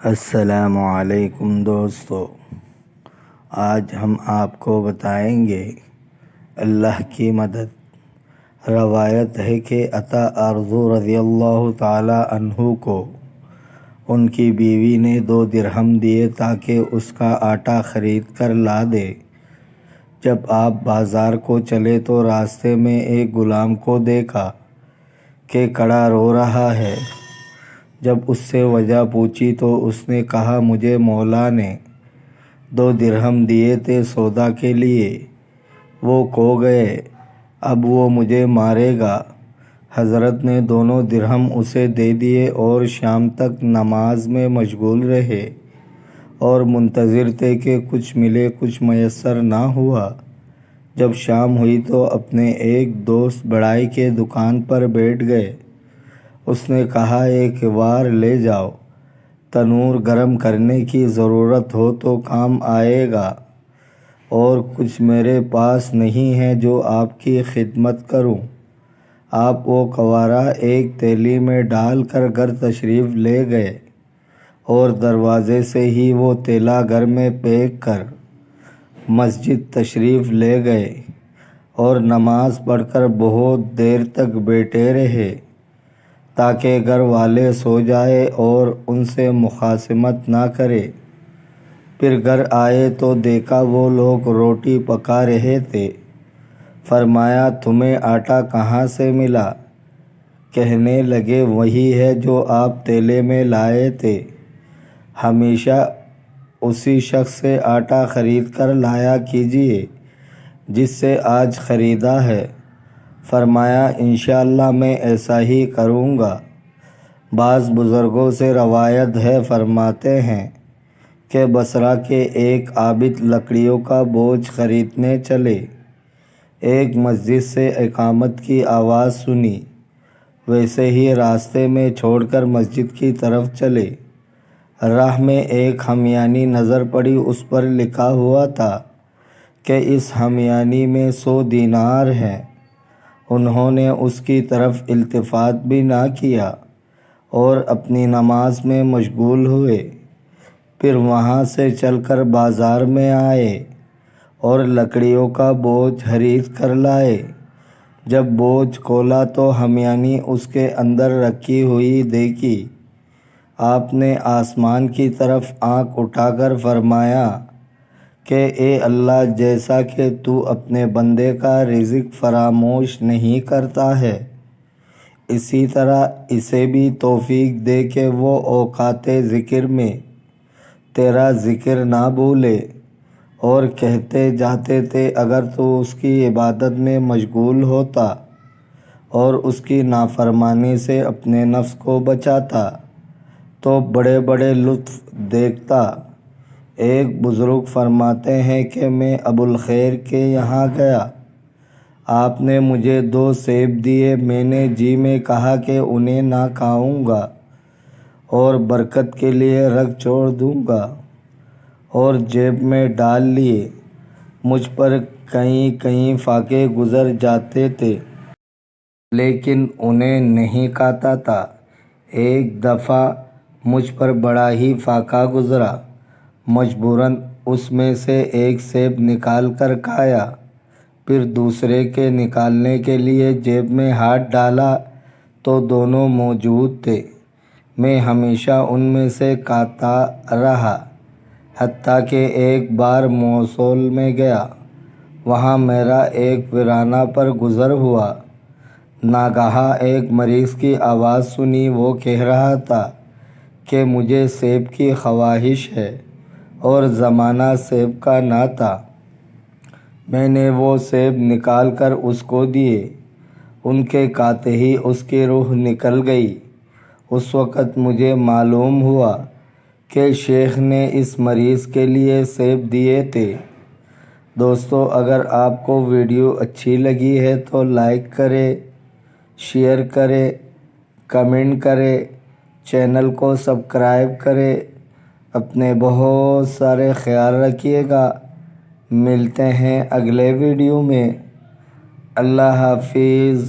السلام علیکم دوستو، آج ہم آپ کو بتائیں گے اللہ کی مدد۔ روایت ہے کہ عطا ارضو رضی اللہ تعالی عنہ کو ان کی بیوی نے 2 درہم دیے تاکہ اس کا آٹا خرید کر لا دے۔ جب آپ بازار کو چلے تو راستے میں ایک غلام کو دیکھا کہ کھڑا رو رہا ہے۔ جب اس سے وجہ پوچھی تو اس نے کہا، مجھے مولا نے 2 درہم دیے تھے سودا کے لیے، وہ کھو گئے، اب وہ مجھے مارے گا۔ حضرت نے دونوں درہم اسے دے دیے اور شام تک نماز میں مشغول رہے اور منتظر تھے کہ کچھ ملے۔ کچھ میسر نہ ہوا۔ جب شام ہوئی تو اپنے ایک دوست بڑائی کے دکان پر بیٹھ گئے۔ اس نے کہا، ایک وار لے جاؤ، تنور گرم کرنے کی ضرورت ہو تو کام آئے گا، اور کچھ میرے پاس نہیں ہے جو آپ کی خدمت کروں۔ آپ وہ کوارا ایک تھیلی میں ڈال کر گھر تشریف لے گئے اور دروازے سے ہی وہ تھیلا گھر میں پھینک کر مسجد تشریف لے گئے اور نماز پڑھ کر بہت دیر تک بیٹھے رہے تاکہ گھر والے سو جائیں اور ان سے مخاصمت نہ کریں۔ پھر گھر آئے تو دیکھا وہ لوگ روٹی پکا رہے تھے۔ فرمایا، تمہیں آٹا کہاں سے ملا؟ کہنے لگے، وہی ہے جو آپ تھیلے میں لائے تھے، ہمیشہ اسی شخص سے آٹا خرید کر لایا کیجیے جس سے آج خریدا ہے۔ فرمایا، انشاءاللہ میں ایسا ہی کروں گا۔ بعض بزرگوں سے روایت ہے، فرماتے ہیں کہ بصرہ کے ایک عابد لکڑیوں کا بوجھ خریدنے چلے۔ ایک مسجد سے اقامت کی آواز سنی، ویسے ہی راستے میں چھوڑ کر مسجد کی طرف چلے۔ راہ میں ایک ہمیانی نظر پڑی، اس پر لکھا ہوا تھا کہ اس ہمیانی میں 100 دینار ہیں۔ انہوں نے اس کی طرف التفات بھی نہ کیا اور اپنی نماز میں مشغول ہوئے۔ پھر وہاں سے چل کر بازار میں آئے اور لکڑیوں کا بوجھ خرید کر لائے۔ جب بوجھ کھولا تو ہمیانی اس کے اندر رکھی ہوئی دیکھی۔ آپ نے آسمان کی طرف آنکھ اٹھا کر فرمایا کہ اے اللہ، جیسا کہ تو اپنے بندے کا رزق فراموش نہیں کرتا ہے، اسی طرح اسے بھی توفیق دے کہ وہ اوقات ذکر میں تیرا ذکر نہ بھولے۔ اور کہتے جاتے تھے، اگر تو اس کی عبادت میں مشغول ہوتا اور اس کی نافرمانی سے اپنے نفس کو بچاتا تو بڑے بڑے لطف دیکھتا۔ ایک بزرگ فرماتے ہیں کہ میں ابوالخیر کے یہاں گیا، آپ نے مجھے 2 سیب دیے، میں نے جی میں کہا کہ انہیں نہ کھاؤں گا اور برکت کے لیے رکھ چھوڑ دوں گا، اور جیب میں ڈال لیے۔ مجھ پر کئی کئی فاقے گزر جاتے تھے لیکن انہیں نہیں کھاتا تھا۔ ایک دفعہ مجھ پر بڑا ہی فاقہ گزرا، مجبوراً اس میں سے ایک سیب نکال کر کھایا۔ پھر دوسرے کے نکالنے کے لیے جیب میں ہاتھ ڈالا تو دونوں موجود تھے۔ میں ہمیشہ ان میں سے کھاتا رہا، حتیٰ کہ ایک بار موصل میں گیا، وہاں میرا ایک ویرانہ پر گزر ہوا۔ ناگہاں ایک مریض کی آواز سنی، وہ کہہ رہا تھا کہ مجھے سیب کی خواہش ہے، اور زمانہ سیب کا نہ تھا۔ میں نے وہ سیب نکال کر اس کو دیے، ان کے کھاتے ہی اس کی روح نکل گئی۔ اس وقت مجھے معلوم ہوا کہ شیخ نے اس مریض کے لیے سیب دیے تھے۔ دوستو، اگر آپ کو ویڈیو اچھی لگی ہے تو لائک کریں، شیئر کریں، کمنٹ کریں، چینل کو سبسکرائب کریں۔ اپنے بہت سارے خیال رکھیے گا۔ ملتے ہیں اگلے ویڈیو میں۔ اللہ حافظ۔